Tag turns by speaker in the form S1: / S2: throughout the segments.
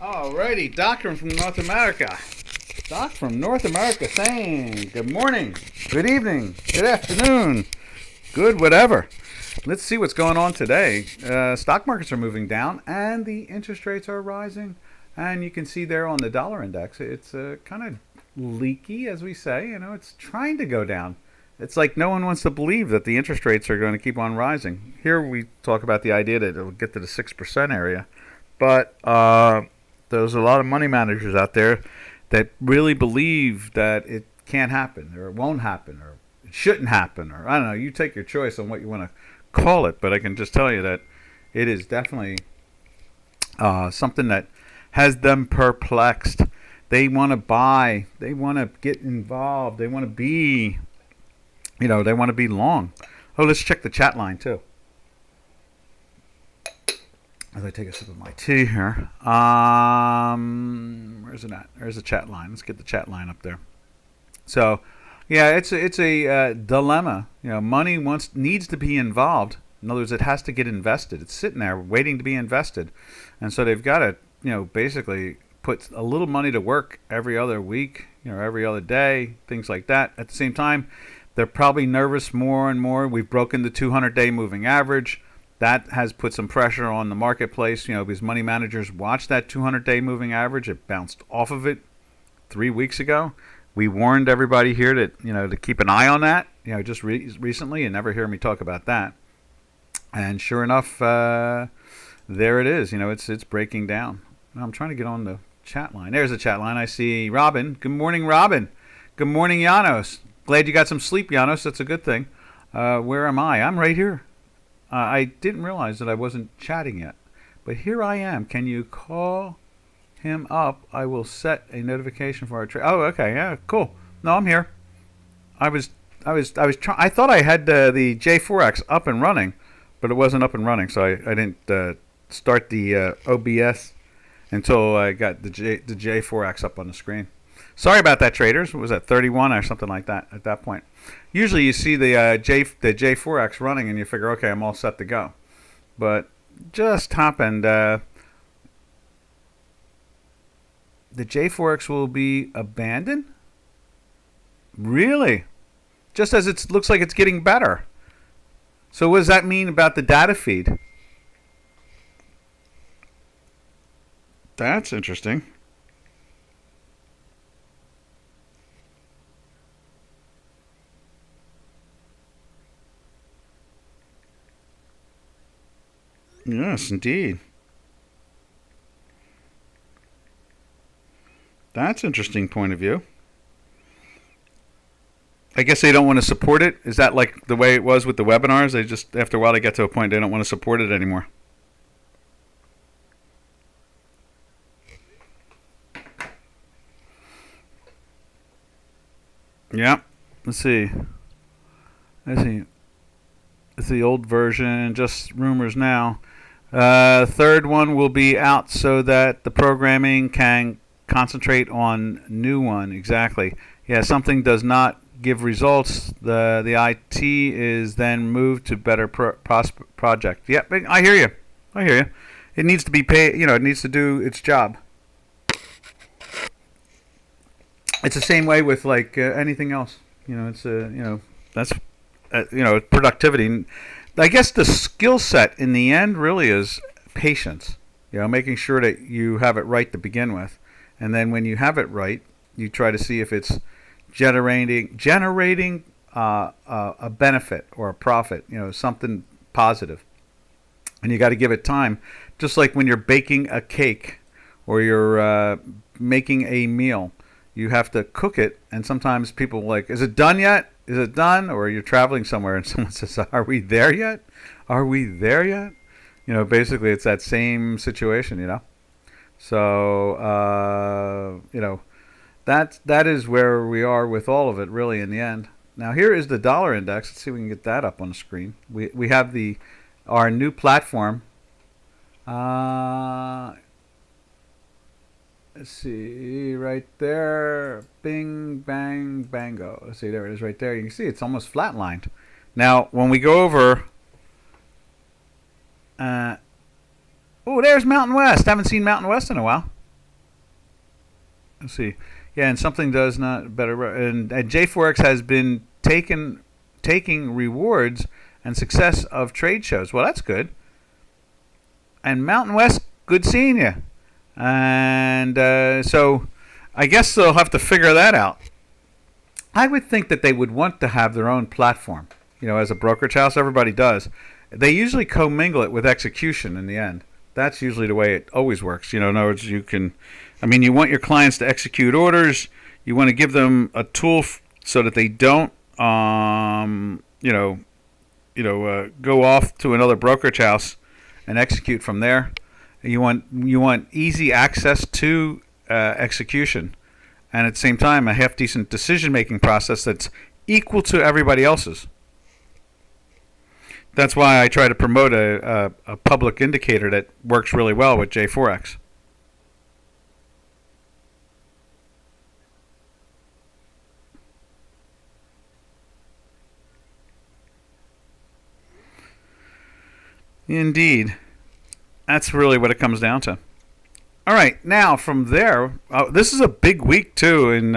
S1: Alrighty, Doctor from North America. Doc from North America saying good morning, good evening, good afternoon, good whatever. Let's see what's going on today. Stock markets are moving down and the interest rates are rising. And you can see there on the dollar index, it's kind of leaky, as we say. You know, it's trying to go down. It's like no one wants to believe that the interest rates are going to keep on rising. Here we talk about the idea that it'll get to the 6% area. But there's a lot of money managers out there that really believe that it can't happen, or it won't happen, or it shouldn't happen, or I don't know. You take your choice on what you want to call it, but I can just tell you that it is definitely something that has them perplexed. They want to buy. They want to get involved. They want to be, they want to be long. Oh, let's check the chat line too. As I take a sip of my tea here. Where's it at? There's the chat line. Let's get the chat line up there. So, yeah, it's a dilemma. Money needs to be involved. In other words, it has to get invested. It's sitting there waiting to be invested, and so they've got to, basically put a little money to work every other week, every other day, things like that. At the same time, they're probably nervous more and more. We've broken the 200-day moving average. That has put some pressure on the marketplace, because money managers watch that 200-day moving average. It bounced off of it 3 weeks ago. We warned everybody here that, to keep an eye on that, just recently, and never hear me talk about that. And sure enough, there it is. It's breaking down. I'm trying to get on the chat line. There's the chat line. I see Robin. Good morning, Robin. Good morning, Janos. Glad you got some sleep, Janos. That's a good thing. Where am I? I'm right here. I didn't realize that I wasn't chatting yet, but here I am. Can you call him up? I will set a notification for our trade. Oh, okay, yeah, cool. No, I'm here. I thought I had the J4X up and running, but it wasn't up and running, so I didn't start the OBS until I got the J4X up on the screen. Sorry about that, traders. Was that 31 or something like that at that point? Usually you see the J4X running and you figure, okay, I'm all set to go. But just happened, the J4X will be abandoned? Really? Just as it looks like it's getting better. So what does that mean about the data feed? That's interesting. Yes, indeed. That's an interesting point of view. I guess they don't want to support it. Is that like the way it was with the webinars? They just, after a while, they get to a point they don't want to support it anymore. Yeah. Let's see. It's the old version, just rumors now. Third one will be out so that the programming can concentrate on new one. Exactly. Yeah, something does not give results. The IT is then moved to better project. Yeah, I hear you. It needs to be paid. It needs to do its job. It's the same way with like anything else. It's that's productivity. I guess the skill set in the end really is patience. Making sure that you have it right to begin with, and then when you have it right, you try to see if it's generating a benefit or a profit. Something positive, and you got to give it time. Just like when you're baking a cake or you're making a meal, you have to cook it, and sometimes people are like, is it done yet? Is it done? Or you're traveling somewhere and someone says, are we there yet? Are we there yet? Basically it's that same situation, So, that is where we are with all of it, really, in the end. Now, here is the dollar index. Let's see if we can get that up on the screen. We have our new platform. Let's see, right there, bing, bang, bango. Let's see, there it is right there. You can see it's almost flatlined. Now, when we go over, oh, there's Mountain West. Haven't seen Mountain West in a while. Let's see. Yeah, and something does not better. And J4X has been taking rewards and success of trade shows. Well, that's good. And Mountain West, good seeing you. And so I guess they'll have to figure that out. I would think that they would want to have their own platform. As a brokerage house, everybody does. They usually commingle it with execution in the end. That's usually the way it always works. In other words, you want your clients to execute orders. You want to give them a tool so that they don't, go off to another brokerage house and execute from there. You want easy access to execution, and at the same time, a half decent decision making process that's equal to everybody else's. That's why I try to promote a public indicator that works really well with J4X. Indeed. That's really what it comes down to. All right, now from there, this is a big week too in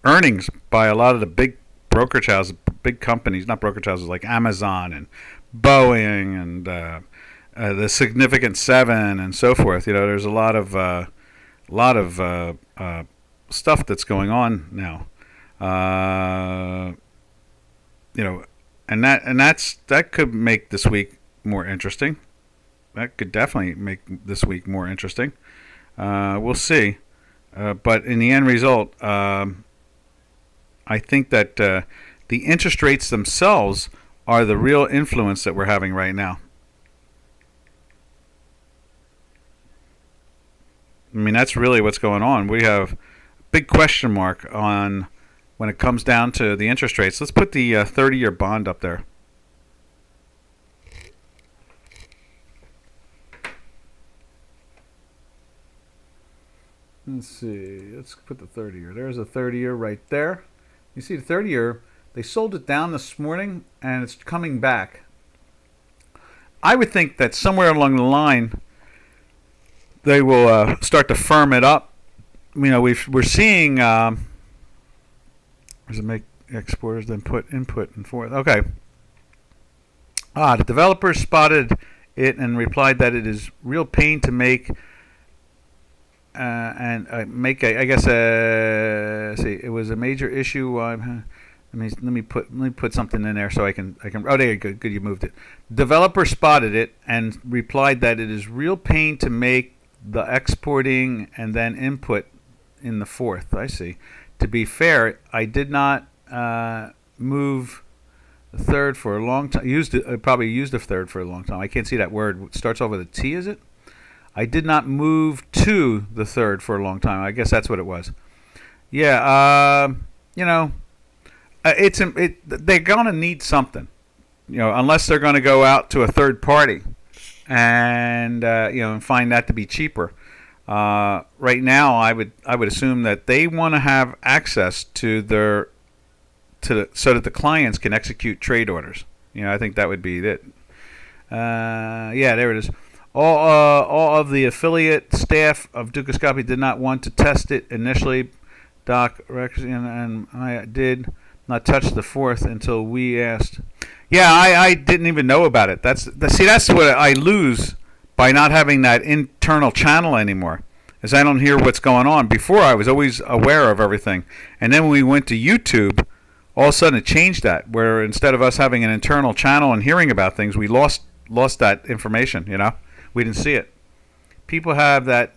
S1: earnings by a lot of the big brokerage houses, big companies, not brokerage houses like Amazon and Boeing and the Significant Seven and so forth. There's a lot of stuff that's going on now. That could make this week more interesting. That could definitely make this week more interesting. We'll see. But in the end result, I think that the interest rates themselves are the real influence that we're having right now. That's really what's going on. We have a big question mark on when it comes down to the interest rates. Let's put the 30-year bond up there. Let's see. Let's put the 30-year. There's a 30-year right there. You see the 30-year, they sold it down this morning, and it's coming back. I would think that somewhere along the line, they will start to firm it up. We're seeing... does it make exporters then put input and forth? Okay. The developers spotted it and replied that it is real pain to make... I guess see, it was a major issue. Let me put something in there so I can. Oh, there you go. Good, you moved it. Developer spotted it and replied that it is real pain to make the exporting and then input in the forth. I see. To be fair, I did not move the third for a long time. Probably used a third for a long time. I can't see that word. It starts off with a T, is it? I did not move to the third for a long time. I guess that's what it was. Yeah, they're going to need something, unless they're going to go out to a third party and and find that to be cheaper. Right now, I would assume that they want to have access to so that the clients can execute trade orders. I think that would be it. Yeah, there it is. All of the affiliate staff of Ducascopy did not want to test it initially. Doc Rex and I did not touch the fourth until we asked. Yeah, I didn't even know about it. That's what I lose by not having that internal channel anymore, is I don't hear what's going on. Before, I was always aware of everything, and then when we went to YouTube, all of a sudden it changed that, where instead of us having an internal channel and hearing about things, we lost that information. We didn't see it. People have that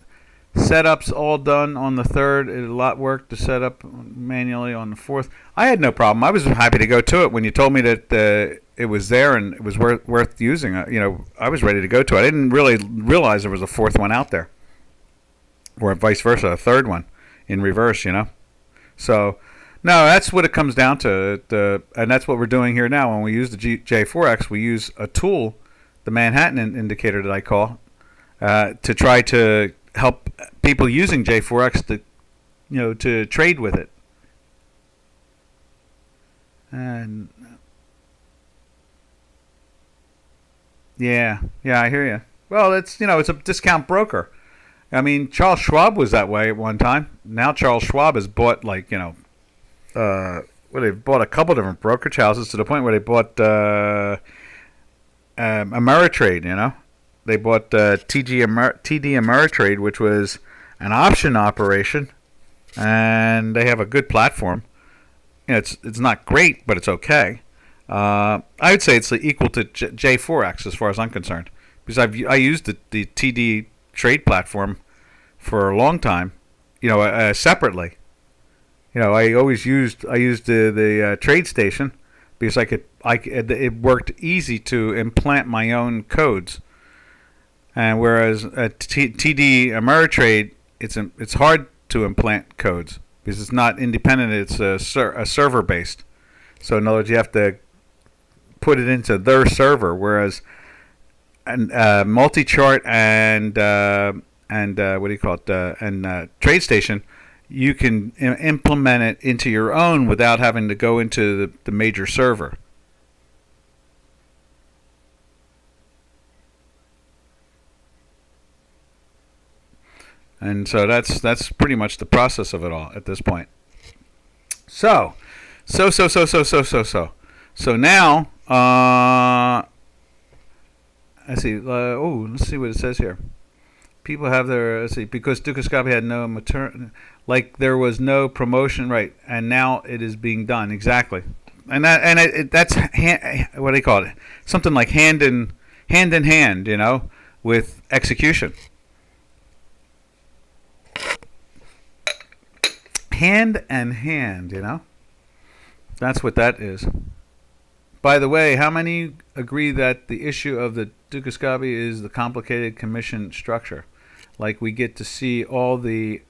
S1: setups all done on the third. It's a lot of work to set up manually on the fourth. I had no problem. I was happy to go to it when you told me that it was there and it was worth using. I was ready to go to it. I didn't really realize there was a fourth one out there, or vice versa, a third one in reverse. So no, that's what it comes down to. And that's what we're doing here now. When we use the J4X, we use a tool, the Manhattan indicator that I call, to try to help people using J4X to trade with it. And yeah, I hear you. Well, it's a discount broker, I mean, Charles Schwab was that way at one time. Now Charles Schwab has bought well, they've bought a couple different brokerage houses to the point where they bought Ameritrade. They bought TD Ameritrade, which was an option operation, and they have a good platform. It's not great, but it's okay. I would say it's equal to J4X as far as I'm concerned, because I used the TD trade platform for a long time, separately. I used the trade station because it worked easy to implant my own codes, and whereas at TD Ameritrade, it's hard to implant codes because it's not independent. It's a server based. So in other words, you have to put it into their server, whereas multi-chart and what do you call it? And TradeStation, you can implement it into your own without having to go into the major server. And so that's pretty much the process of it all at this point. So now, let's see. Let's see what it says here. People have their, let's see, because Dukascopy had no there was no promotion, right? And now it is being done exactly. And that's what do they call it? Something like hand in hand, with execution. Hand and hand, That's what that is. By the way, how many agree that the issue of the Dukascopy is the complicated commission structure? Like we get to see all the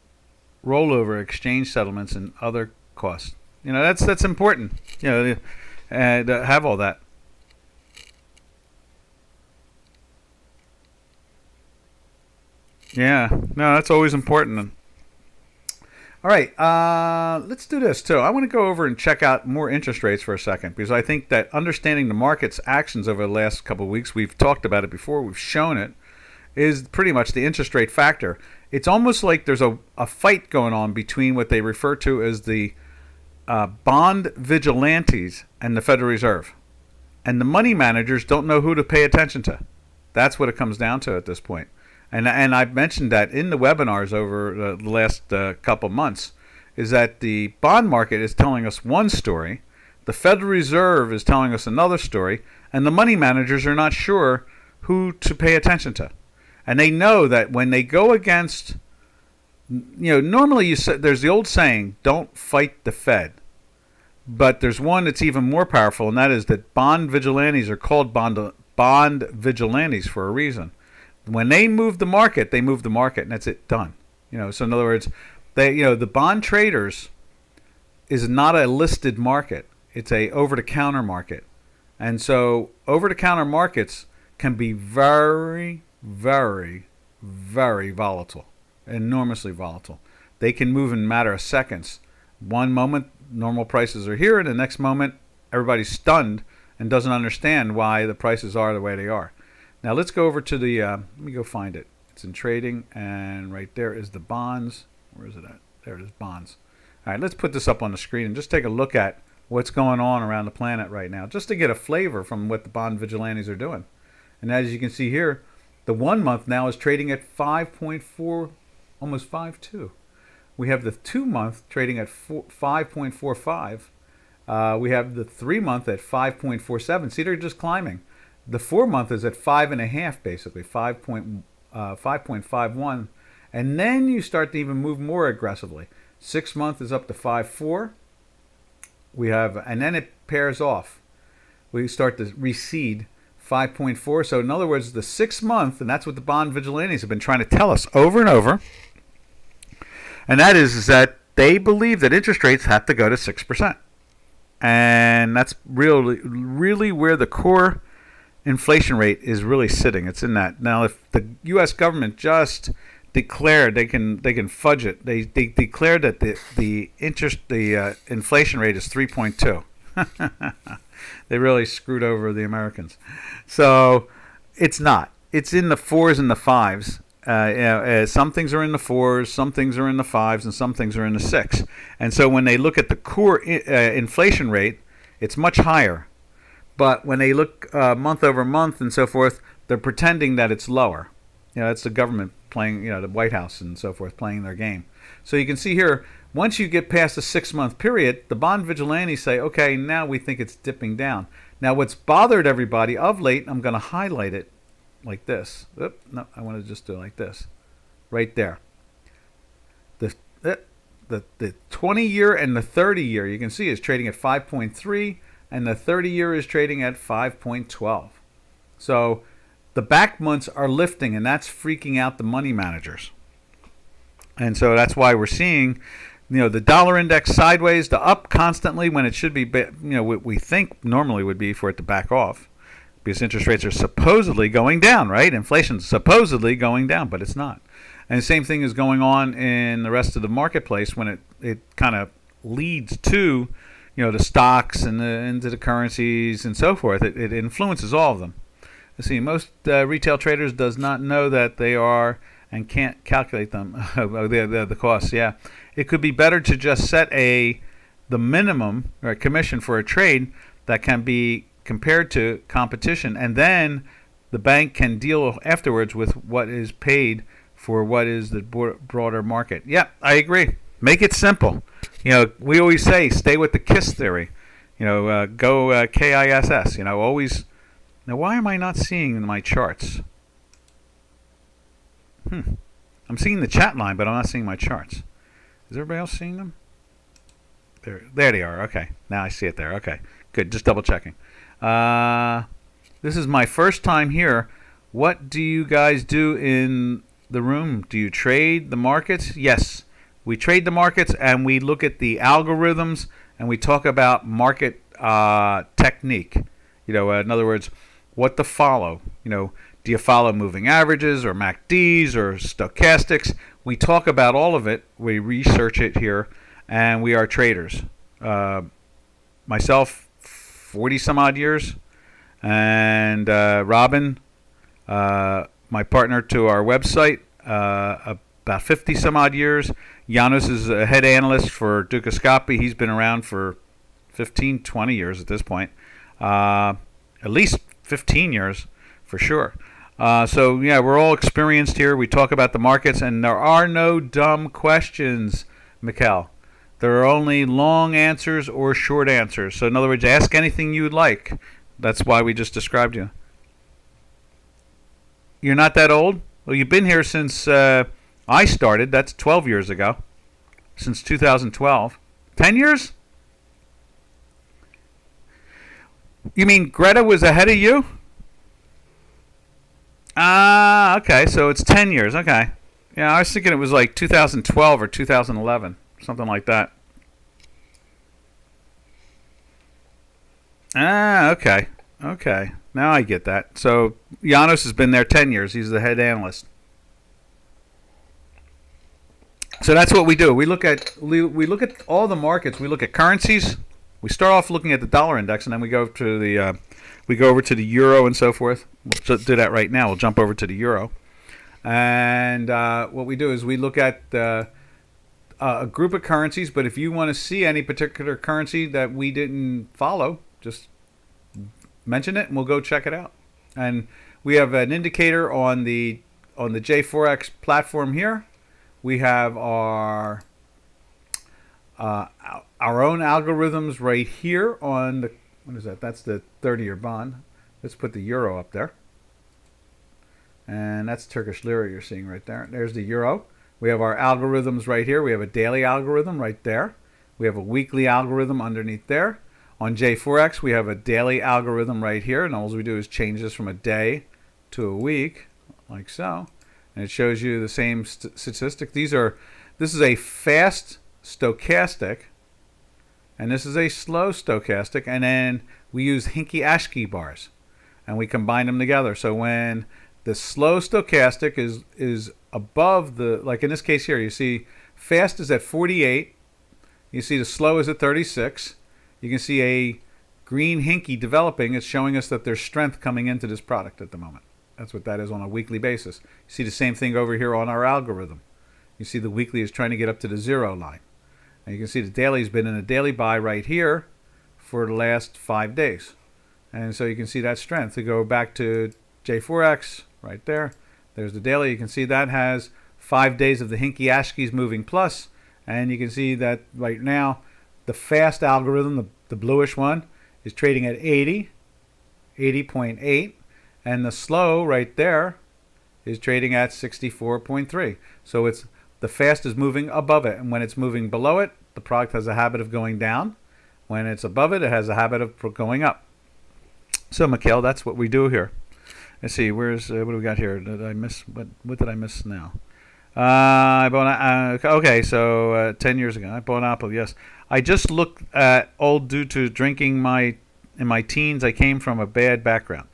S1: rollover exchange settlements and other costs. That's important. And have all that. Yeah, no, that's always important. All right, let's do this too. I want to go over and check out more interest rates for a second, because I think that understanding the market's actions over the last couple of weeks, we've talked about it before, we've shown it, is pretty much the interest rate factor. It's almost like there's a fight going on between what they refer to as the bond vigilantes and the Federal Reserve. And the money managers don't know who to pay attention to. That's what it comes down to at this point. And I've mentioned that in the webinars over the last couple months, is that the bond market is telling us one story, the Federal Reserve is telling us another story, and the money managers are not sure who to pay attention to. And they know that when they go against, normally there's the old saying, don't fight the Fed. But there's one that's even more powerful, and that is that bond vigilantes are called bond vigilantes for a reason. When they move the market, and that's it, done. So in other words, the bond traders is not a listed market; it's a over-the-counter market, and so over-the-counter markets can be very, very, very volatile, enormously volatile. They can move in a matter of seconds. One moment, normal prices are here, and the next moment, everybody's stunned and doesn't understand why the prices are the way they are. Now let's go over to the, let me go find it. It's in trading, and right there is the bonds. Where is it at? There it is, bonds. All right, let's put this up on the screen and just take a look at what's going on around the planet right now, just to get a flavor from what the bond vigilantes are doing. And as you can see here, the 1 month now is trading at 5.4, almost 5.2. We have the 2 month trading at 5.45. We have the 3 month at 5.47. See, they're just climbing. The 4 month is at 5.5, basically 5.51, and then you start to even move more aggressively. 6 month is up to 5.4. We have, and then it pairs off. We start to recede 5.4. So in other words, the 6 month, and that's what the bond vigilantes have been trying to tell us over and over, and that is that they believe that interest rates have to go to 6%, and that's really where the core inflation rate is really sitting. It's in that. Now, if the U.S. government just declared they can fudge it, they declared that the inflation rate is 3.2. They really screwed over the Americans. So it's not. It's in the 4s and the 5s. Some things are in the 4s, some things are in the 5s, and some things are in the 6. And so when they look at the core inflation rate, it's much higher. But when they look month over month and so forth, they're pretending that it's lower. That's the government playing, the White House and so forth playing their game. So you can see here, once you get past the 6-month period, the bond vigilantes say, okay, now we think it's dipping down. Now what's bothered everybody of late, I'm going to highlight it like this. No, I want to just do it like this. Right there. The 20-year and the 30-year, you can see, is trading at 5.3, and the 30-year is trading at 5.12. So the back months are lifting, and that's freaking out the money managers. And so that's why we're seeing, the dollar index sideways, the up constantly when it should be, what we think normally would be for it to back off, because interest rates are supposedly going down, right? Inflation's supposedly going down, but it's not. And the same thing is going on in the rest of the marketplace when it kind of leads to, the stocks and into the currencies and so forth. It influences all of them. You see, most retail traders does not know that they are and can't calculate them, the costs. Yeah, it could be better to just set the minimum or commission for a trade that can be compared to competition, and then the bank can deal afterwards with what is paid for what is the broader market. Yeah, I agree. Make it simple. We always say stay with the KISS theory. Go KISS. Always. Now, why am I not seeing in my charts? I'm seeing the chat line, but I'm not seeing my charts. Is everybody else seeing them? There they are. Okay, now I see it there. Okay, good. Just double checking. This is my first time here. What do you guys do in the room? Do you trade the markets? Yes, we trade the markets, and we look at the algorithms, and we talk about market technique. In other words, what to follow. Do you follow moving averages or MACDs or stochastics? We talk about all of it. We research it here, and we are traders. Myself, 40 some odd years, and Robin, my partner to our website, about 50 some odd years. Janos is a head analyst for Ducascopy. He's been around for 15, 20 years at this point. At least 15 years for sure. So yeah, we're all experienced here. We talk about the markets, and there are no dumb questions, Mikkel. There are only long answers or short answers. So in other words, ask anything you would like. That's why we just described you. You're not that old? Well, you've been here since I started. That's 12 years ago. Since 2012. 10 years? You mean Greta was ahead of you? Okay, so it's 10 years. Okay. Yeah, I was thinking it was like 2012 or 2011, something like that. Okay. Okay. Now I get that. So Janos has been there 10 years. He's the head analyst. So that's what we do. We look at all the markets. We look at currencies. We start off looking at the dollar index, and then we go to the over to the euro and so forth. We'll do that right now. We'll jump over to the euro, and what we do is we look at a group of currencies. But if you want to see any particular currency that we didn't follow, just mention it, and we'll go check it out. And we have an indicator on the J4X platform here. We have our own algorithms right here on the, what is that? That's the 30-year bond. Let's put the euro up there. And that's Turkish lira you're seeing right there. There's the euro. We have our algorithms right here. We have a daily algorithm right there. We have a weekly algorithm underneath there. On J4X, we have a daily algorithm right here. And all we do is change this from a day to a week, like so. And it shows you the same statistic. This is a fast stochastic, and this is a slow stochastic, and then we use Hinky-Ashke bars, and we combine them together. So when the slow stochastic is above the, like in this case here, you see fast is at 48, you see the slow is at 36, you can see a green Hinky developing. It's showing us that there's strength coming into this product at the moment. That's what that is on a weekly basis. You see the same thing over here on our algorithm. You see the weekly is trying to get up to the 0 line. And you can see the daily has been in a daily buy right here for the last 5 days. And so you can see that strength. We go back to J4X right there. There's the daily. You can see that has 5 days of the Hinky Ashkeys moving plus. And you can see that right now the fast algorithm, the bluish one, is trading at 80, 80.8. And the slow right there is trading at 64.3. So it's the fast is moving above it. And when it's moving below it, the product has a habit of going down. When it's above it, it has a habit of going up. So, Mikhail, that's what we do here. Let's see, where's what do we got here? Did I miss what did I miss now? I bought okay, so 10 years ago I bought Apple. Yes, I just looked at old due to drinking in my teens. I came from a bad background.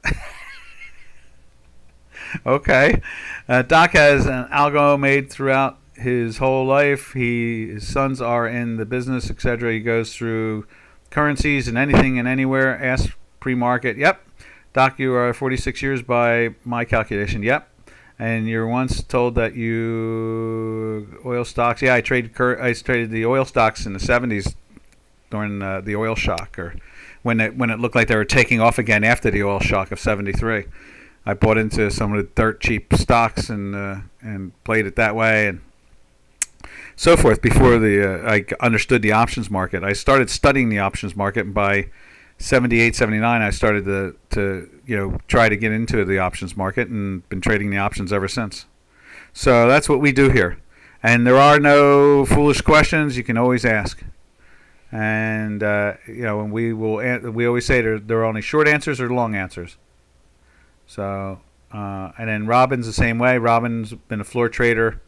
S1: Okay, Doc has an algo made throughout his whole life. His sons are in the business, etc. He goes through currencies and anything and anywhere. Ask pre-market. Yep. Doc, you are 46 years by my calculation. Yep. And you're once told that you oil stocks. Yeah, I traded the oil stocks in the 70s during the oil shock, or when it looked like they were taking off again after the oil shock of 73. I bought into some of the dirt cheap stocks and played it that way and so forth before I understood the options market. I started studying the options market, and by 78, 79, I started to try to get into the options market and been trading the options ever since. So that's what we do here. And there are no foolish questions. You can always ask. And and we always say there are only short answers or long answers. So and then Robin's the same way. Robin's been a floor trader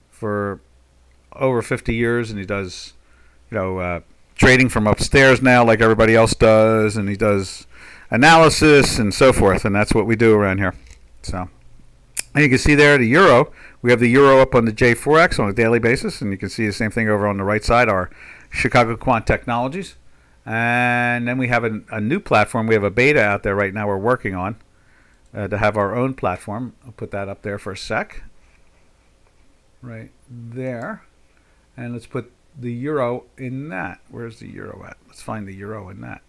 S1: for over 50 years, and he does trading from upstairs now like everybody else does, and he does analysis and so forth, and that's what we do around here. So, and you can see there the euro. We have the euro up on the J4X on a daily basis, and you can see the same thing over on the right side, our Chicago Quant Technologies. And then we have a new platform. We have a beta out there right now we're working on to have our own platform. I'll put that up there for a sec. Right there. And let's put the euro in that. Where's the euro at? Let's find the euro in that.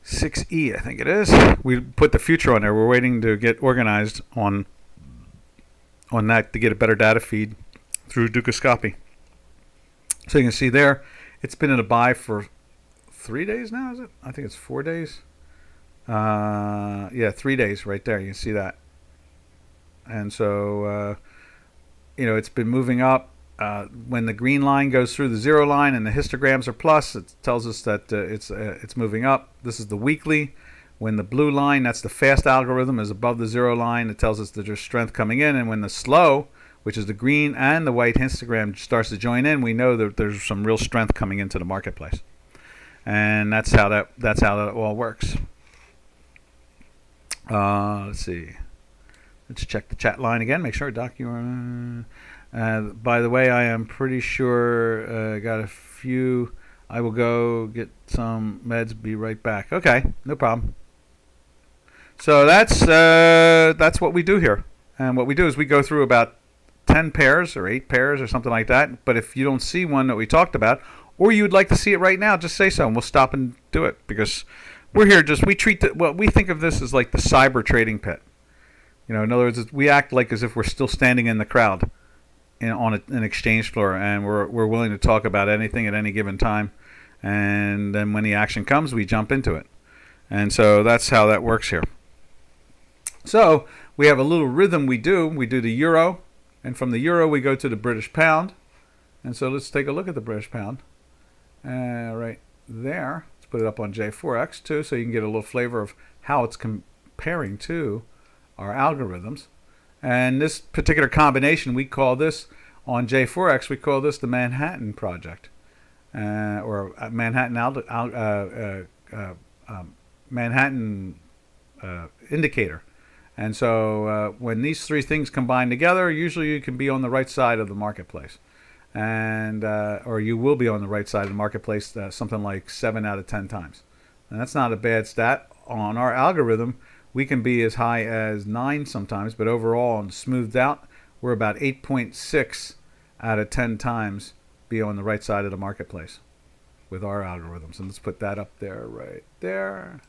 S1: 6E, I think it is. We put the future on there. We're waiting to get organized on that to get a better data feed through Dukascopy. So you can see there, it's been in a buy for 3 days now, is it? I think it's 4 days. Yeah, 3 days right there. You can see that. And so, it's been moving up. When the green line goes through the 0 line and the histograms are plus, it tells us that it's moving up. This is the weekly. When the blue line, that's the fast algorithm, is above the 0 line, it tells us that there's strength coming in. And when the slow, which is the green and the white histogram, starts to join in, we know that there's some real strength coming into the marketplace. And that's how that all works. Let's see. Let's check the chat line again. Make sure, Doc, you are. By the way, I am pretty sure. Got a few. I will go get some meds. Be right back. Okay, no problem. So that's what we do here. And what we do is we go through about 10 pairs or 8 pairs or something like that. But if you don't see one that we talked about, or you would like to see it right now, just say so, and we'll stop and do it, because we're here. We think of this as like the cyber trading pit. In other words, we act like as if we're still standing in the crowd on an exchange floor, and we're willing to talk about anything at any given time. And then when the action comes, we jump into it. And so that's how that works here. So we have a little rhythm we do. We do the euro, and from the euro we go to the British pound. And so let's take a look at the British pound. Right there. Let's put it up on J4X too, so you can get a little flavor of how it's comparing to our algorithms. And this particular combination, we call this on J4X, we call this the Manhattan Project, or Manhattan Manhattan indicator. And so when these three things combine together, usually you can be on the right side of the marketplace, and or you will be on the right side of the marketplace something like 7 out of 10 times. and that's not a bad stat. On our algorithm, we can be as high as 9 sometimes, but overall and smoothed out, we're about 8.6 out of 10 times be on the right side of the marketplace with our algorithms. And let's put that up there, right there.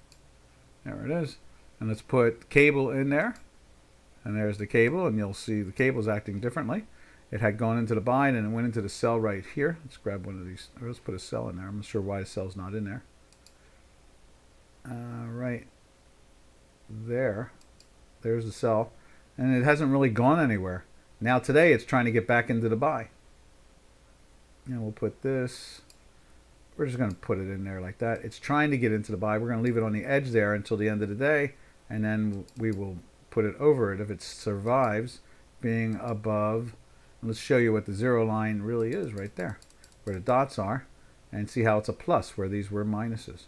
S1: There it is. And let's put cable in there. And there's the cable, and you'll see the cable's acting differently. It had gone into the buy, and then it went into the sell right here. Let's grab one of these. Or let's put a sell in there. I'm not sure why the sell's not in there. Right there. There's the sell. And it hasn't really gone anywhere. Now today it's trying to get back into the buy. And we'll put this. We're just going to put it in there like that. It's trying to get into the buy. We're going to leave it on the edge there until the end of the day. And then we will put it over it if it survives being above. Let's show you what the zero line really is right there, where the dots are, and see how it's a plus where these were minuses.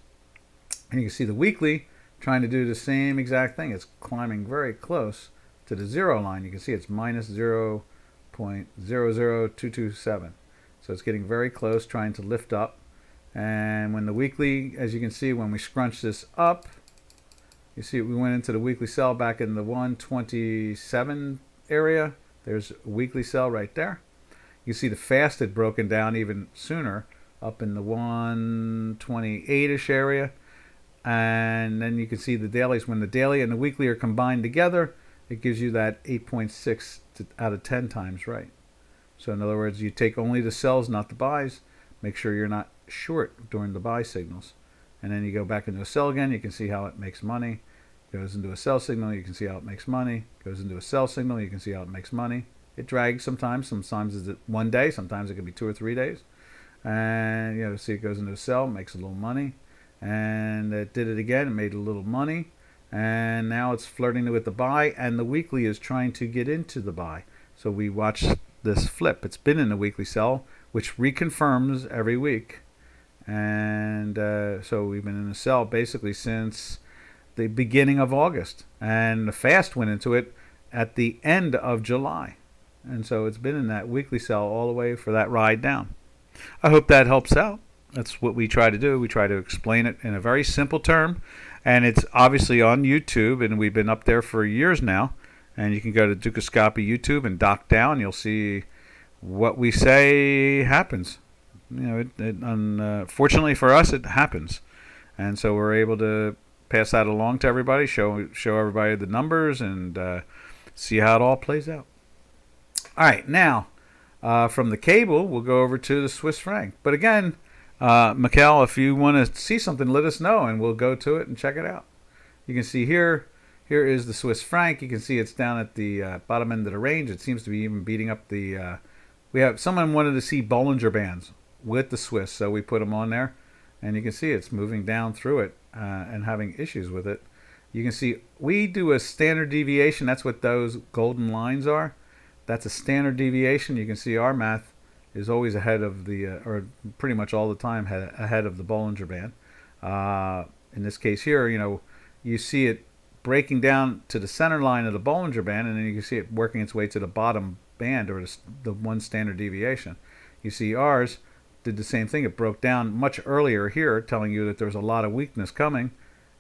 S1: And you can see the weekly trying to do the same exact thing. It's climbing very close to the zero line. You can see it's minus 0.00227. So it's getting very close, trying to lift up. And when the weekly, as you can see, when we scrunch this up, you see we went into the weekly sell back in the 127 area. There's a weekly sell right there. You see the fast had broken down even sooner up in the 128-ish area. And then you can see the dailies. When the daily and the weekly are combined together, it gives you that 8.6 out of 10 times right. So in other words, you take only the sells, not the buys. Make sure you're not short during the buy signals. And then you go back into a sell again. You can see how it makes money. Goes into a sell signal, you can see how it makes money. Goes into a sell signal, you can see how it makes money. It drags sometimes. Sometimes it's 1 day. Sometimes it can be 2 or 3 days. And you know, see it goes into a sell, makes a little money. And it did it again, it made a little money. And now it's flirting with the buy, and the weekly is trying to get into the buy. So we watch this flip. It's been in the weekly sell, which reconfirms every week. And so we've been in a sell basically since the beginning of August, and the fast went into it at the end of July, and so it's been in that weekly sell all the way for that ride down. I hope that helps out. That's what we try to do. We try to explain it in a very simple term, and it's obviously on YouTube, and we've been up there for years now. And you can go to Dukascopy YouTube and DocDow, and you'll see what we say happens. You know, unfortunately for us, it happens, and so we're able to pass that along to everybody, show everybody the numbers, and see how it all plays out. All right, now from the cable, we'll go over to the Swiss franc. But again, Mikhail, if you want to see something, let us know, and we'll go to it and check it out. You can see here is the Swiss franc. You can see it's down at the bottom end of the range. It seems to be even beating up the. Someone wanted to see Bollinger Bands with the Swiss, so we put them on there, and you can see it's moving down through it. And having issues with it. You can see we do a standard deviation. That's what those golden lines are. That's a standard deviation. You can see our math is always ahead of the, or pretty much all the time ahead of the Bollinger Band. In this case here, you know, you see it breaking down to the center line of the Bollinger Band, and then you can see it working its way to the bottom band, or the one standard deviation. You see ours did the same thing. It broke down much earlier here, telling you that there was a lot of weakness coming,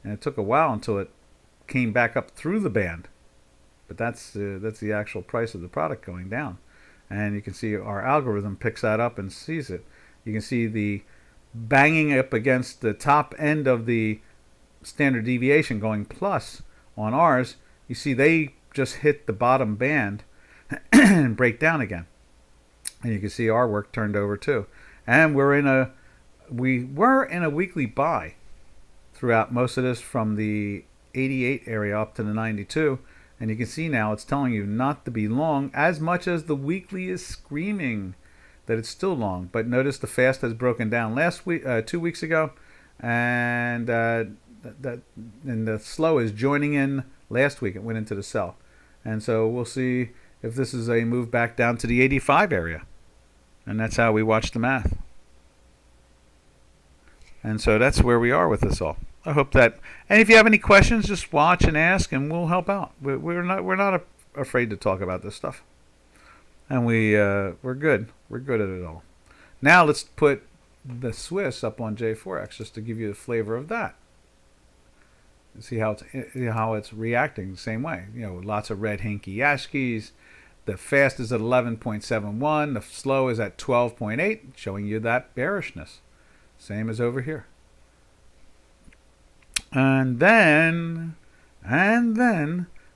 S1: and it took a while until it came back up through the band. But that's the actual price of the product going down, and you can see our algorithm picks that up and sees it. You can see the banging up against the top end of the standard deviation going plus on ours. You see they just hit the bottom band and break down again, and you can see our work turned over too. And we were in a weekly buy throughout most of this, from the 88 area up to the 92. And you can see now it's telling you not to be long, as much as the weekly is screaming that it's still long. But notice the fast has broken down last week, 2 weeks ago, and the slow is joining in last week. It went into the sell, and so we'll see if this is a move back down to the 85 area. And that's how we watch the math. And so that's where we are with this all. I hope that, and if you have any questions, just watch and ask, and we'll help out. We're not afraid to talk about this stuff, and we're good. We're good at it all. Now let's put the Swiss up on J4X just to give you the flavor of that. See how it's reacting the same way. Lots of red hinky Yashkis. The fast is at 11.71. The slow is at 12.8, showing you that bearishness. Same as over here. And then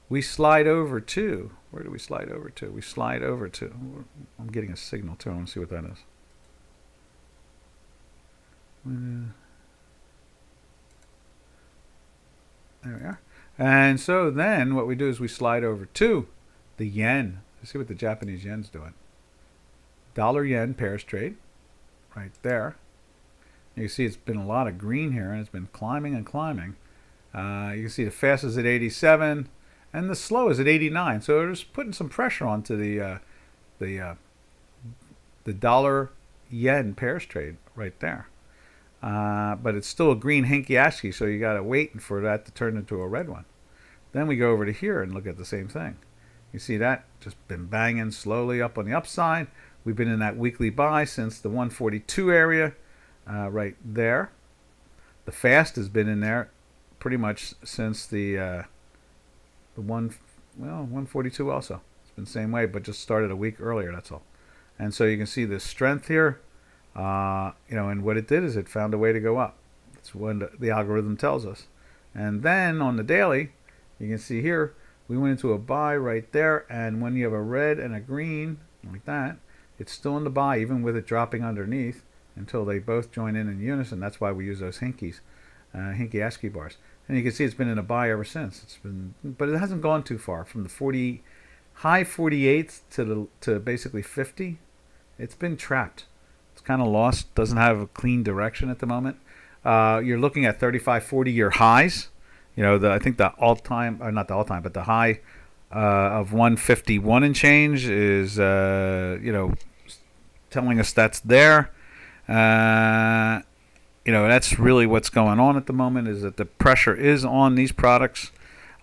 S1: we slide over to, where do we slide over to? We slide over to, I'm getting a signal too. I want to see what that is. There we are. And so then what we do is we slide over to the yen. Let's see what the Japanese yen's doing. Dollar yen pairs trade right there. You can see it's been a lot of green here, and it's been climbing and climbing. You can see the fast is at 87, and the slow is at 89. So it's putting some pressure onto the dollar yen pairs trade right there. But it's still a green hinky ASCII, so you got to wait for that to turn into a red one. Then we go over to here and look at the same thing. You see that just been banging slowly up on the upside. We've been in that weekly buy since the 142 area right there. The fast has been in there pretty much since the 142 also. It's been the same way, but just started a week earlier. That's all. And so you can see the strength here. And what it did is it found a way to go up. That's what the algorithm tells us. And then on the daily, you can see here, we went into a buy right there, and when you have a red and a green, like that, it's still in the buy, even with it dropping underneath, until they both join in unison. That's why we use those hinkies, hinky ASCII bars. And you can see it's been in a buy ever since. But it hasn't gone too far. From the high 48th to basically 50, it's been trapped. It's kind of lost, doesn't have a clean direction at the moment. You're looking at 35, 40-year highs. I think the all-time, or not the all-time, but the high of 151 and change is, telling us that's there. That's really what's going on at the moment, is that the pressure is on these products,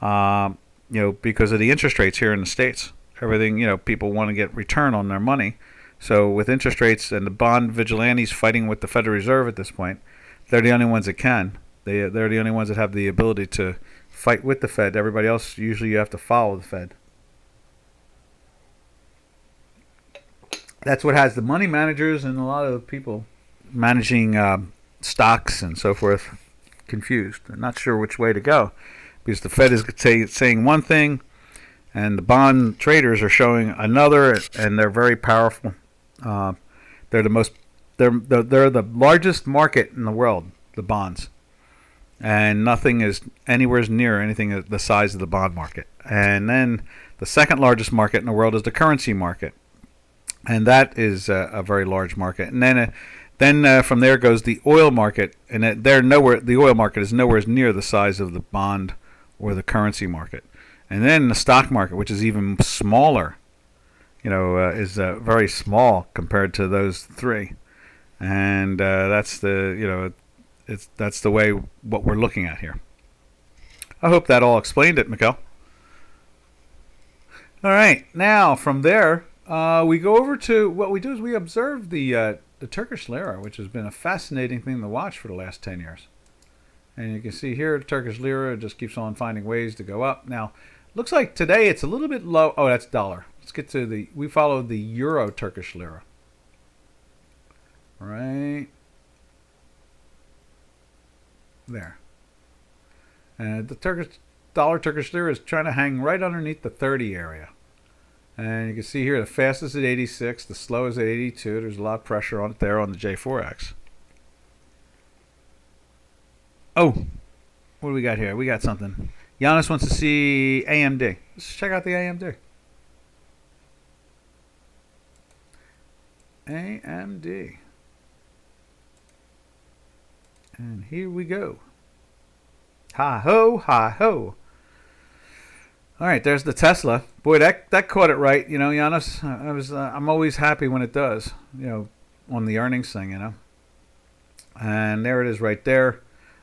S1: because of the interest rates here in the States. Everything, people want to get return on their money. So with interest rates and the bond vigilantes fighting with the Federal Reserve at this point, they're the only ones that can. They're the only ones that have the ability to fight with the Fed. Everybody else, usually you have to follow the Fed. That's what has the money managers and a lot of the people managing stocks and so forth confused. They're not sure which way to go, because the Fed is saying one thing and the bond traders are showing another, and they're very powerful. They're the largest market in the world, the bonds, and nothing is anywhere near anything the size of the bond market. And then the second largest market in the world is the currency market, and that is a very large market. And then from there goes the oil market, and the oil market is nowhere near the size of the bond or the currency market. And then the stock market, which is even smaller, is very small compared to those three. And that's the way what we're looking at here. I hope that all explained it, Mikkel. All right, now from there we go over to what we do is we observe the Turkish lira, which has been a fascinating thing to watch for the last 10 years. And you can see here the Turkish lira just keeps on finding ways to go up. Now, looks like today it's a little bit low. Oh, that's dollar. Let's get to we follow the euro Turkish lira. Right there. And the Turkish lira is trying to hang right underneath the 30 area. And you can see here the fastest at 86, the slow is at 82. There's a lot of pressure on it there on the J4X. Oh, what do we got here? We got something. Giannis wants to see AMD. Let's check out the AMD. AMD. And here we go. Hi ho, hi ho. All right, there's the Tesla. Boy, that caught it right, Giannis. I'm always happy when it does, on the earnings thing, And there it is right there.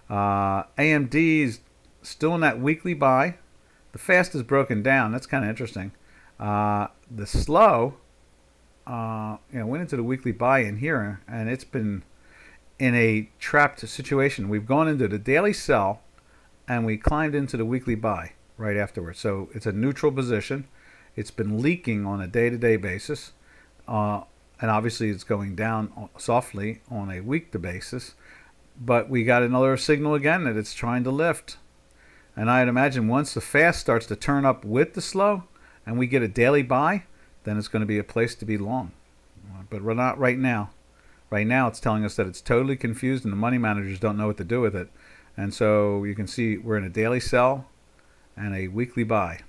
S1: AMD is still in that weekly buy. The fast is broken down. That's kind of interesting. The slow, went into the weekly buy in here, and it's been in a trapped situation. We've gone into the daily sell, and we climbed into the weekly buy right afterwards. So it's a neutral position. It's been leaking on a day-to-day basis, and obviously it's going down softly on a weekly basis. But we got another signal again that it's trying to lift. And I'd imagine once the fast starts to turn up with the slow and we get a daily buy, then it's going to be a place to be long. But we're not right now. Right now it's telling us that it's totally confused and the money managers don't know what to do with it. And so you can see we're in a daily sell and a weekly buy.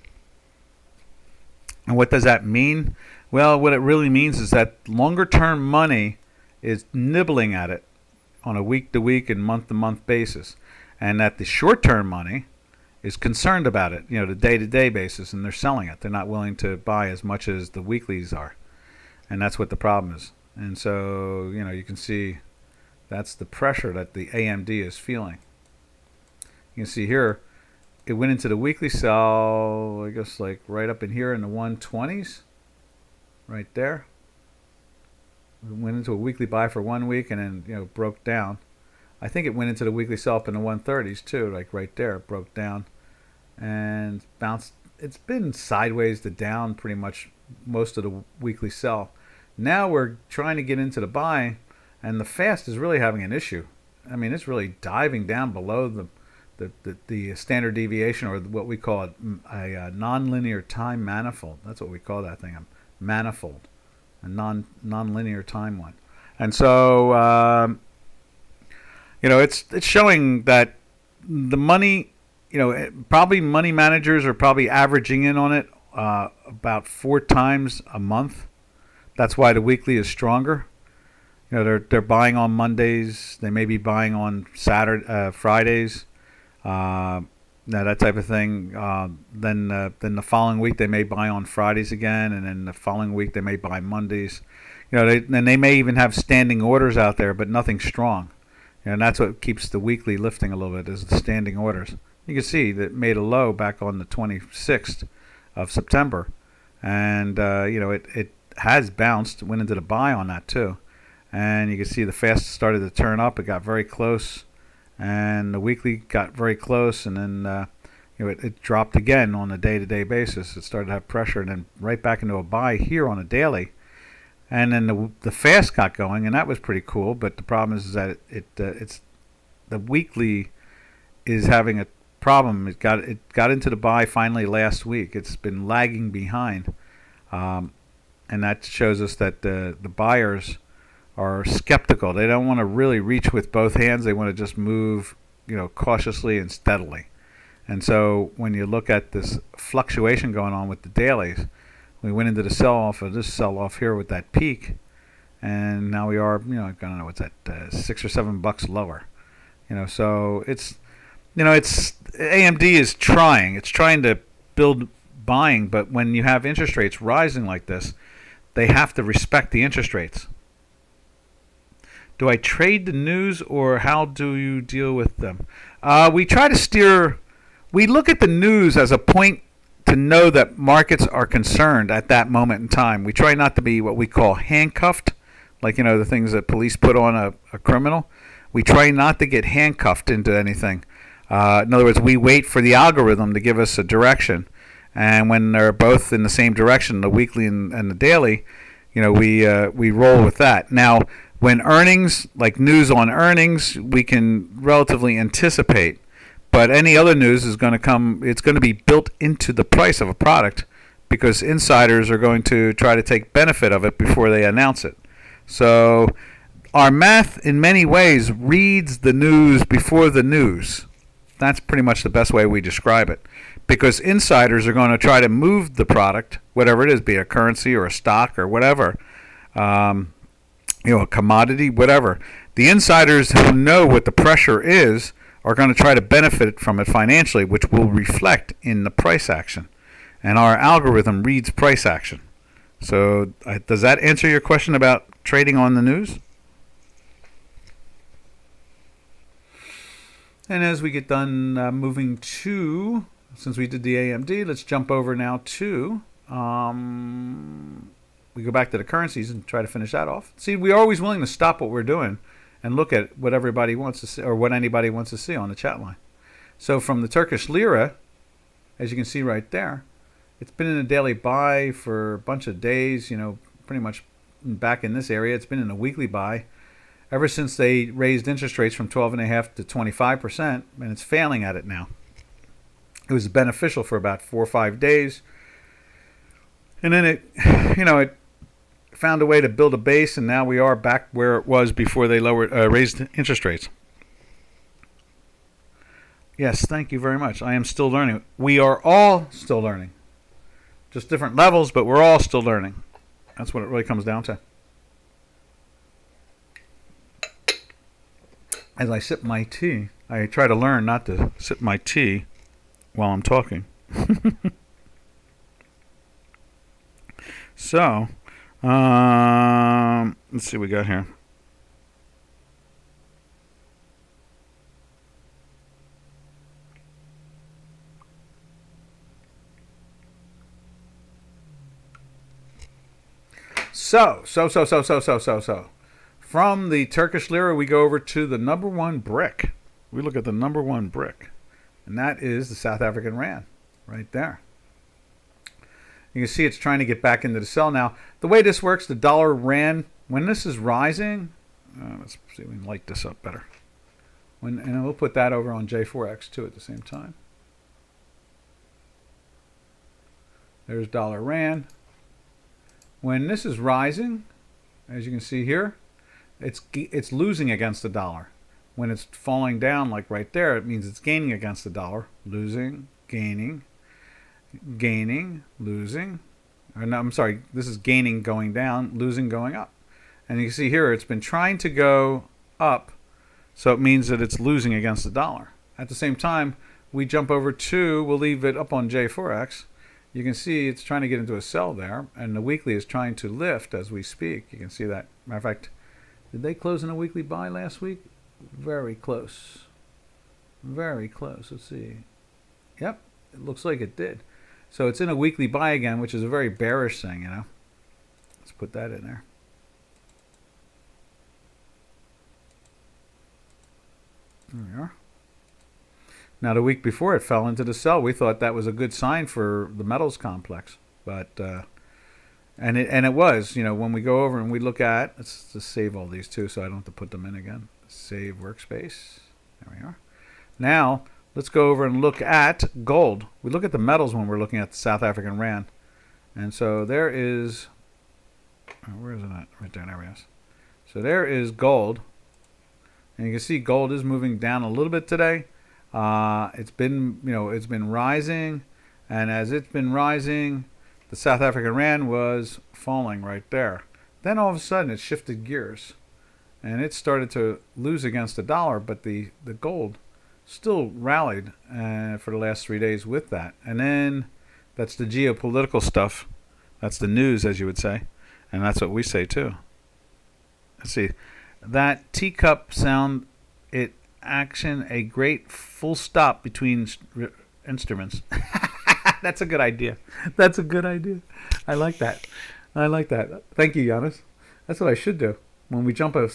S1: And what does that mean? Well, what it really means is that longer term money is nibbling at it on a week-to-week and month-to-month basis, and that the short-term money is concerned about it, the day-to-day basis, and they're selling it. They're not willing to buy as much as the weeklies are, and that's what the problem is. And so, you can see that's the pressure that the AMD is feeling. You can see here, it went into the weekly sell, I guess like right up in here in the 120s, right there. Went into a weekly buy for 1 week and then broke down. I think it went into the weekly sell up in the 130s too, like right there. It broke down and bounced. It's been sideways to down pretty much most of the weekly sell. Now we're trying to get into the buy, and the fast is really having an issue. I mean, it's really diving down below the standard deviation, or what we call a nonlinear time manifold. That's what we call that thing, a manifold. A non-linear time one. And so it's showing that the money, probably money managers are probably averaging in on it about 4 times a month. That's why the weekly is stronger. They're buying on Mondays, they may be buying on Fridays, that type of thing. Then the following week they may buy on Fridays again, and then the following week they may buy Mondays. They may even have standing orders out there, but nothing strong. And that's what keeps the weekly lifting a little bit, is the standing orders. You can see that made a low back on the 26th of September, and it has bounced, went into the buy on that too, and you can see the fast started to turn up. It got very close. And the weekly got very close, and then it dropped again on a day-to-day basis. It started to have pressure, and then right back into a buy here on a daily. And then the fast got going, and that was pretty cool. But the problem is that it's the weekly is having a problem. It got into the buy finally last week. It's been lagging behind, and that shows us that the buyers are skeptical. They don't want to really reach with both hands. They want to just move, cautiously and steadily. And so when you look at this fluctuation going on with the dailies, we went into the sell-off of this sell-off here with that peak, and now we are, I don't know, what's that, $6 or $7 lower. So it's AMD is trying. It's trying to build buying, but when you have interest rates rising like this, they have to respect the interest rates. Do I trade the news, or how do you deal with them? We try to steer. We look at the news as a point to know that markets are concerned at that moment in time. We try not to be what we call handcuffed, like the things that police put on a criminal. We try not to get handcuffed into anything. In other words, we wait for the algorithm to give us a direction, and when they're both in the same direction, the weekly and the daily, we roll with that. Now, when earnings, like news on earnings, we can relatively anticipate. But any other news is going to come, it's going to be built into the price of a product, because insiders are going to try to take benefit of it before they announce it. So our math, in many ways, reads the news before the news. That's pretty much the best way we describe it. Because insiders are going to try to move the product, whatever it is, be it a currency or a stock or whatever, a commodity, whatever. The insiders who know what the pressure is are going to try to benefit from it financially, which will reflect in the price action. And our algorithm reads price action. So does that answer your question about trading on the news? And as we get done moving to, since we did the AMD, let's jump over now to, we go back to the currencies and try to finish that off. See, we're always willing to stop what we're doing and look at what everybody wants to see, or what anybody wants to see on the chat line. So from the Turkish lira, as you can see right there, it's been in a daily buy for a bunch of days, pretty much back in this area. It's been in a weekly buy ever since they raised interest rates from 12.5 to 25%, and it's failing at it now. It was beneficial for about 4 or 5 days, and then it found a way to build a base, and now we are back where it was before they raised interest rates. Yes, thank you very much. I am still learning. We are all still learning. Just different levels, but we're all still learning. That's what it really comes down to. As I sip my tea, I try to learn not to sip my tea while I'm talking. So, let's see what we got here. So. From the Turkish lira, we go over to the number one brick. We look at the number one brick, and that is the South African rand, right there. You can see it's trying to get back into the sell now. The way this works, the dollar rand, when this is rising, let's see if we can light this up better. And we'll put that over on J4X too at the same time. There's dollar rand. When this is rising, as you can see here, it's losing against the dollar. When it's falling down, like right there, it means it's gaining against the dollar. Losing, gaining, losing. Or no, I'm sorry, this is gaining going down, losing going up. And you can see here, it's been trying to go up, so it means that it's losing against the dollar. At the same time, we jump over to, we'll leave it up on J4X. You can see it's trying to get into a sell there, and the weekly is trying to lift as we speak. You can see that. Matter of fact, did they close in a weekly buy last week? Very close. Very close. Let's see. Yep, it looks like it did. So it's in a weekly buy again, which is a very bearish thing, Let's put that in there. There we are. Now, the week before it fell into the sell, we thought that was a good sign for the metals complex, but and it was. When we go over and we look at, let's just save all these too, so I don't have to put them in again. Save workspace. There we are. Now let's go over and look at gold. We look at the metals when we're looking at the South African rand, and so there is. Where is it at? Right there. There we go. So there is gold, and you can see gold is moving down a little bit today. It's been rising, and as it's been rising, the South African rand was falling right there. Then all of a sudden it shifted gears, and it started to lose against the dollar, but the gold still rallied for the last 3 days with that. And then that's the geopolitical stuff. That's the news, as you would say, and that's what we say too. Let's see. That teacup sound, it action, a great full stop between instruments. That's a good idea. That's a good idea. I like that. Thank you, Giannis. That's what I should do when we jump a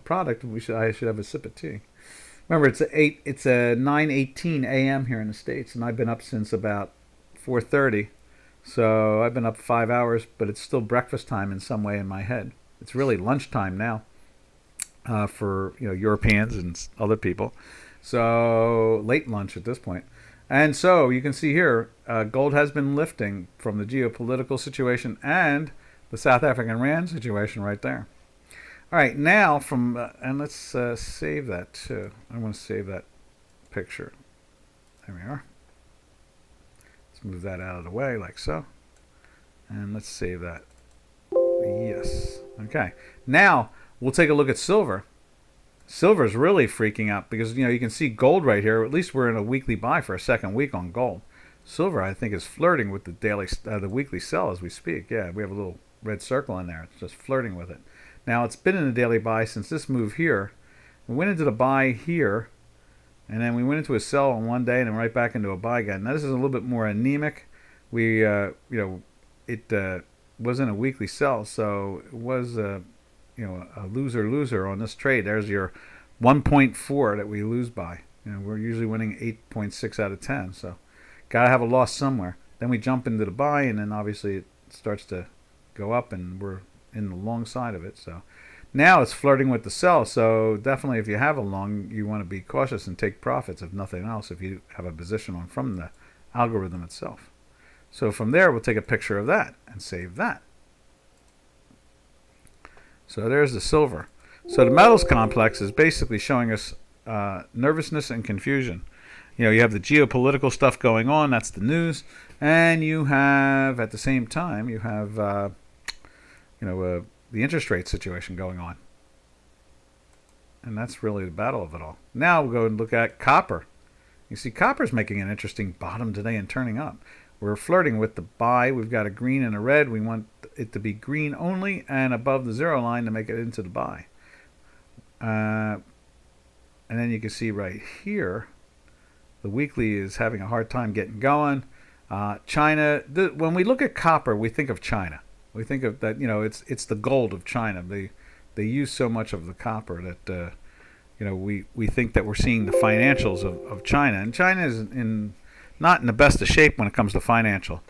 S1: product. I should have a sip of tea. Remember, it's a 9:18 a.m. here in the States, and I've been up since about 4:30. So I've been up 5 hours, but it's still breakfast time in some way in my head. It's really lunchtime now. For Europeans and other people, so late lunch at this point. And so you can see here, gold has been lifting from the geopolitical situation and the South African rand situation right there. All right, now and let's save that too. I want to save that picture. There we are. Let's move that out of the way like so, and let's save that. Yes. Okay. Now we'll take a look at silver. Silver is really freaking out because you can see gold right here. At least we're in a weekly buy for a second week on gold. Silver, I think, is flirting with the weekly sell as we speak. Yeah, we have a little red circle in there. It's just flirting with it. Now it's been in a daily buy since this move here. We went into the buy here, and then we went into a sell on one day and then right back into a buy again. Now this is a little bit more anemic. We it wasn't a weekly sell, so it was a loser on this trade. There's your 1.4 that we lose by. We're usually winning 8.6 out of 10. So got to have a loss somewhere. Then we jump into the buy, and then obviously it starts to go up, and we're in the long side of it. So now it's flirting with the sell. So definitely, if you have a long, you want to be cautious and take profits, if nothing else, if you have a position on from the algorithm itself. So from there, we'll take a picture of that and save that. So there's the silver. So the metals complex is basically showing us nervousness and confusion. You have the geopolitical stuff going on. That's the news. And you have, at the same time, you have, the interest rate situation going on. And that's really the battle of it all. Now we'll go and look at copper. You see, copper's making an interesting bottom today and turning up. We're flirting with the buy. We've got a green and a red. We want it to be green only and above the zero line to make it into the buy. And then you can see right here, the weekly is having a hard time getting going. China, when we look at copper, we think of China. We think of that, it's the gold of China. They use so much of the copper that, we think that we're seeing the financials of China. And China is not in the best of shape when it comes to financial.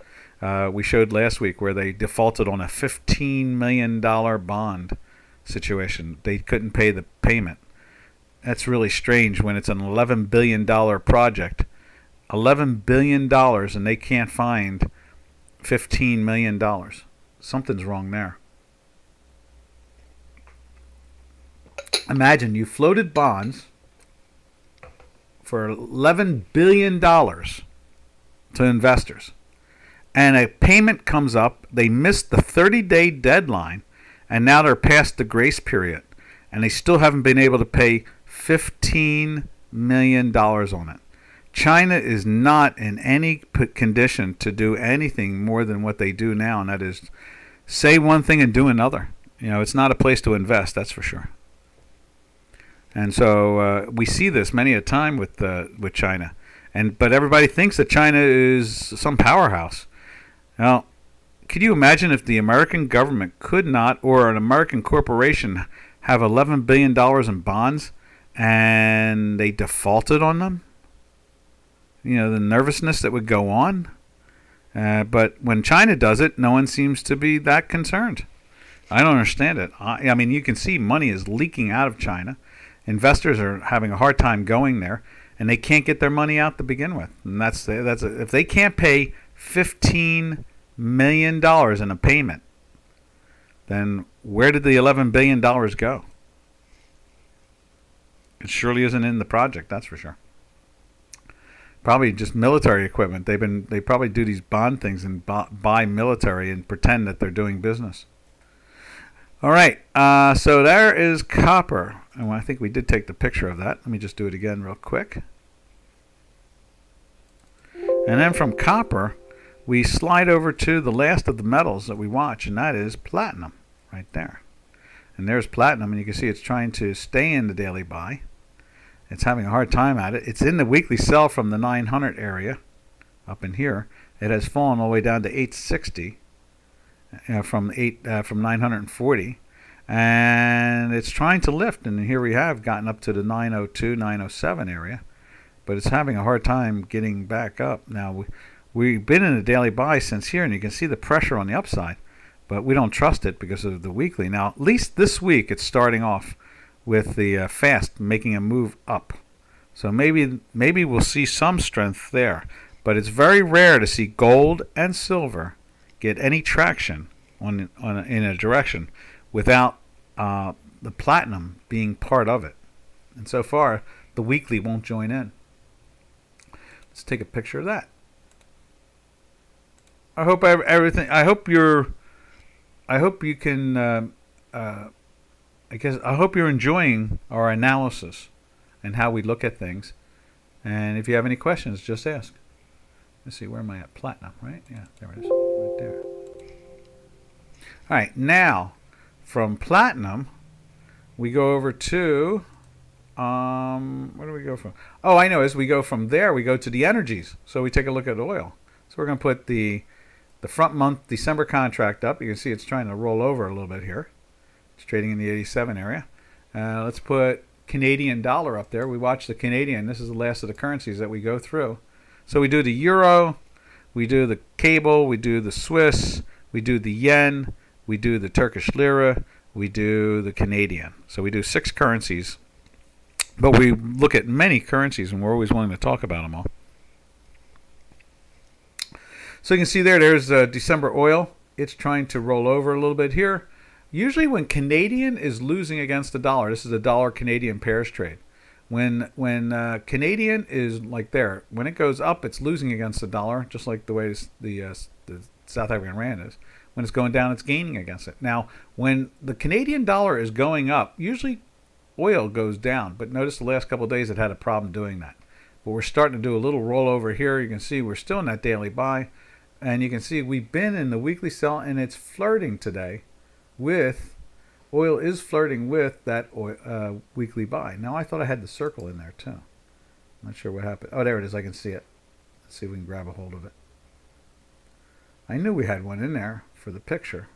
S1: We showed last week where they defaulted on a $15 million bond situation. They couldn't pay the payment. That's really strange when it's an $11 billion project. $11 billion and they can't find $15 million. Something's wrong there. Imagine you floated bonds for $11 billion to investors, and a payment comes up. They missed the 30-day deadline, and now they're past the grace period, and they still haven't been able to pay $15 million on it. China is not in any condition to do anything more than what they do now, and that is say one thing and do another. It's not a place to invest, that's for sure. And so we see this many a time with China, but everybody thinks that China is some powerhouse. Now, could you imagine if the American government could not, or an American corporation, have $11 billion in bonds and they defaulted on them? The nervousness that would go on. But when China does it, no one seems to be that concerned. I don't understand it. I mean, you can see money is leaking out of China. Investors are having a hard time going there, and they can't get their money out to begin with. And if they can't pay $15 million in a payment, then where did the $11 billion go? It surely isn't in the project, that's for sure. Probably just military equipment. They probably do these bond things and buy military and pretend that they're doing business. All right, so there is copper. And I think we did take the picture of that. Let me just do it again real quick. And then from copper, we slide over to the last of the metals that we watch, and that is platinum right there. And there's platinum, and you can see it's trying to stay in the daily buy. It's having a hard time at it. It's in the weekly sell from the 900 area up in here. It has fallen all the way down to 860 from 940. And it's trying to lift, and here we have gotten up to the 902, 907 area, but it's having a hard time getting back up. Now, we've been in a daily buy since here, and you can see the pressure on the upside, but we don't trust it because of the weekly. Now, at least this week, it's starting off with the fast making a move up. So maybe we'll see some strength there, but it's very rare to see gold and silver get any traction in a direction without the platinum being part of it. And so far, the weekly won't join in. Let's take a picture of that. I hope everything. I hope you can. I hope you're enjoying our analysis and how we look at things. And if you have any questions, just ask. Let's see, where am I at? Platinum, right? Yeah, there it is, right there. All right, now from platinum, we go over to, where do we go from? Oh, I know, as we go from there, we go to the energies. So we take a look at oil. So we're going to put the front month December contract up. You can see it's trying to roll over a little bit here. It's trading in the 87 area. Let's put Canadian dollar up there. We watch the Canadian. This is the last of the currencies that we go through. So we do the euro, we do the cable, we do the Swiss, we do the yen, we do the Turkish lira, we do the Canadian. So we do 6 currencies. But we look at many currencies, and we're always willing to talk about them all. So you can see there's December oil. It's trying to roll over a little bit here. Usually when Canadian is losing against the dollar, this is a dollar-Canadian pairs trade. When Canadian is like there, when it goes up, it's losing against the dollar, just like the way the South African rand is. When it's going down, it's gaining against it. Now, when the Canadian dollar is going up, usually oil goes down. But notice the last couple of days it had a problem doing that. But we're starting to do a little rollover here. You can see we're still in that daily buy. And you can see we've been in the weekly sell, and it's flirting today with, oil is flirting with that weekly buy. Now, I thought I had the circle in there, too. Not sure what happened. Oh, there it is. I can see it. Let's see if we can grab a hold of it. I knew we had one in there for the picture.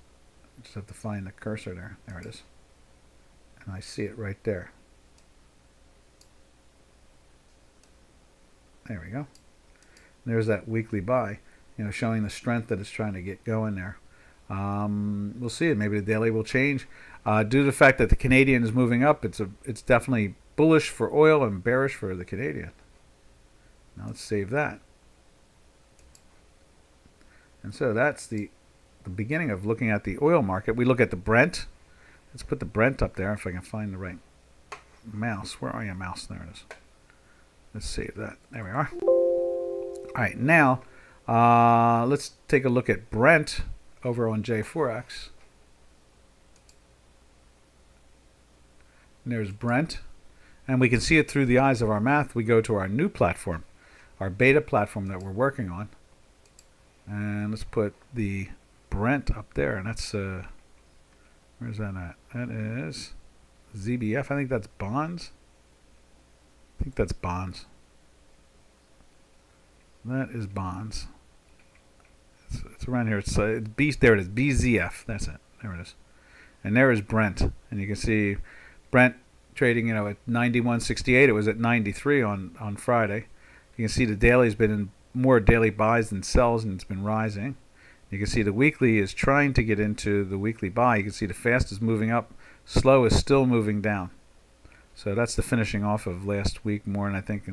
S1: I just have to find the cursor there. There it is. And I see it right there. There we go. There's that weekly buy, showing the strength that it's trying to get going there. We'll see it. Maybe the daily will change. Due to the fact that the Canadian is moving up, it's definitely bullish for oil and bearish for the Canadian. Now let's save that. And so that's the beginning of looking at the oil market. We look at the Brent. Let's put the Brent up there if I can find the right mouse. Where are you, mouse? There it is. Let's save that. There we are. All right, now let's take a look at Brent over on J4X. And there's Brent. And we can see it through the eyes of our math. We go to our new platform, our beta platform that we're working on. And let's put the Brent up there. And that's, where's that at? That is ZBF. I think that's bonds. I think that's bonds. That is bonds. It's around here. It's B. There it is. BZF. That's it. There it is. And there is Brent. And you can see Brent trading, at 91.68. It was at 93 on Friday. You can see the daily's been in more daily buys than sells, and it's been rising. You can see the weekly is trying to get into the weekly buy. You can see the fast is moving up. Slow is still moving down. So that's the finishing off of last week more, and I think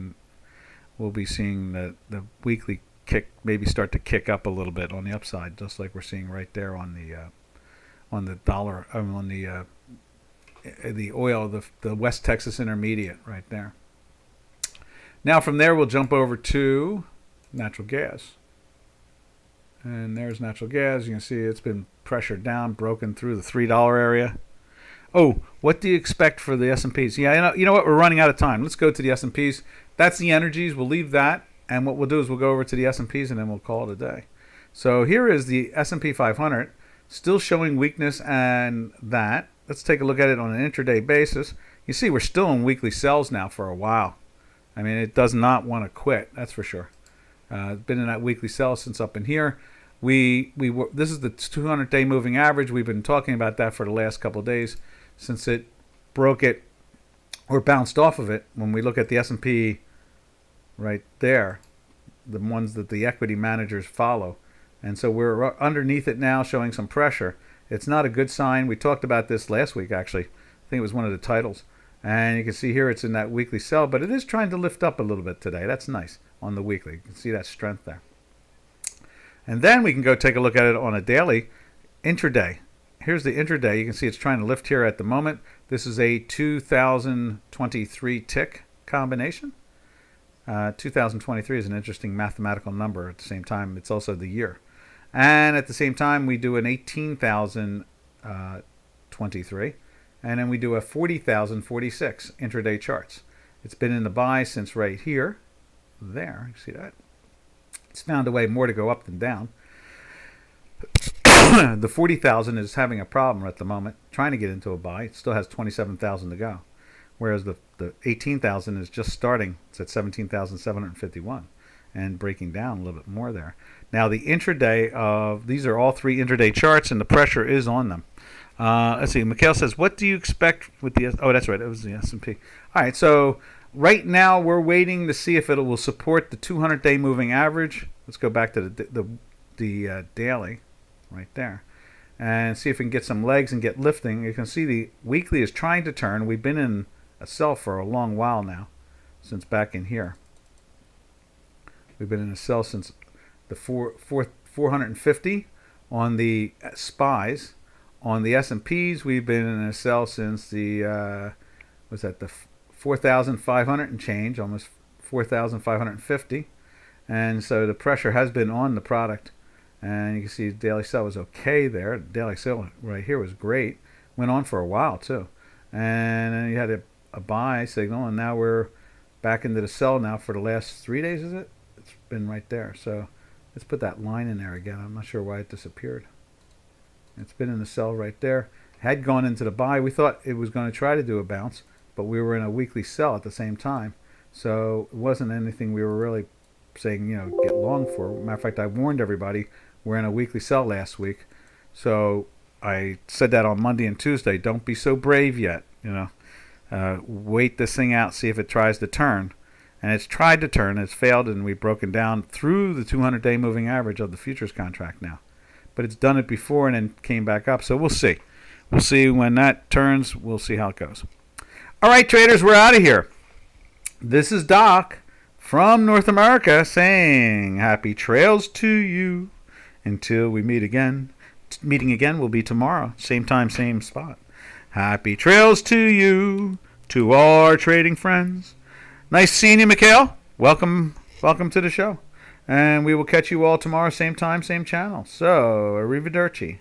S1: we'll be seeing the weekly kick maybe start to kick up a little bit on the upside, just like we're seeing right there on the dollar, on the oil, the West Texas Intermediate right there. Now from there we'll jump over to natural gas. And there's natural gas. You can see it's been pressured down, broken through the $3 area. Oh, what do you expect for the S&Ps? Yeah, you know what? We're running out of time. Let's go to the S&Ps. That's the energies. We'll leave that. And what we'll do is we'll go over to the S&Ps and then we'll call it a day. So here is the S&P 500, still showing weakness and that. Let's take a look at it on an intraday basis. You see we're still in weekly sells now for a while. I mean, it does not want to quit, that's for sure. It's been in that weekly sell since up in here. This is the 200-day moving average. We've been talking about that for the last couple of days since it broke it or bounced off of it. When we look at the S&P right there, the ones that the equity managers follow. And so we're underneath it now, showing some pressure. It's not a good sign. We talked about this last week, actually. I think it was one of the titles. And you can see here it's in that weekly sell, but it is trying to lift up a little bit today. That's nice on the weekly. You can see that strength there. And then we can go take a look at it on a daily intraday. Here's the intraday. You can see it's trying to lift here at the moment. This is a 2023 tick combination. 2023 is an interesting mathematical number. At the same time, it's also the year. And at the same time, we do an 18,023. And then we do a 40,046 intraday charts. It's been in the buy since right here. There, you see that? It's found a way more to go up than down. The 40,000 is having a problem at the moment, trying to get into a buy. It still has 27,000 to go. Whereas the 18,000 is just starting. It's at 17,751 and breaking down a little bit more there. Now the intraday these are all three intraday charts, and the pressure is on them. Let's see. Mikhail says, "What do you expect with the?" Oh, that's right. It was the S&P. All right, so right now we're waiting to see if it will support the 200-day moving average. Let's go back to the daily right there and see if we can get some legs and get lifting. You can see the weekly is trying to turn. We've been in a sell for a long while now, since back in here. We've been in a sell since the 450 on the SPYs. On the S&Ps, we've been in a sell since the was that the 4,500 and change, almost 4,550, and so the pressure has been on the product. And you can see the daily sell was okay there. The daily sell right here was great. Went on for a while too, and then you had a buy signal, and now we're back into the sell now for the last 3 days. Is it? It's been right there. So let's put that line in there again. I'm not sure why it disappeared. It's been in the sell right there. Had gone into the buy. We thought it was going to try to do a bounce, but we were in a weekly sell at the same time. So it wasn't anything we were really saying, get long for. Matter of fact, I warned everybody we're in a weekly sell last week. So I said that on Monday and Tuesday. Don't be so brave yet. Wait this thing out, see if it tries to turn. And it's tried to turn. It's failed, and we've broken down through the 200-day moving average of the futures contract now. But it's done it before and then came back up. So we'll see. We'll see when that turns. We'll see how it goes. All right, traders, we're out of here. This is Doc from North America saying happy trails to you until we meet again. Meeting again will be tomorrow. Same time, same spot. Happy trails to you, to our trading friends. Nice seeing you, Mikhail. Welcome to the show. And we will catch you all tomorrow, same time, same channel. So, arrivederci.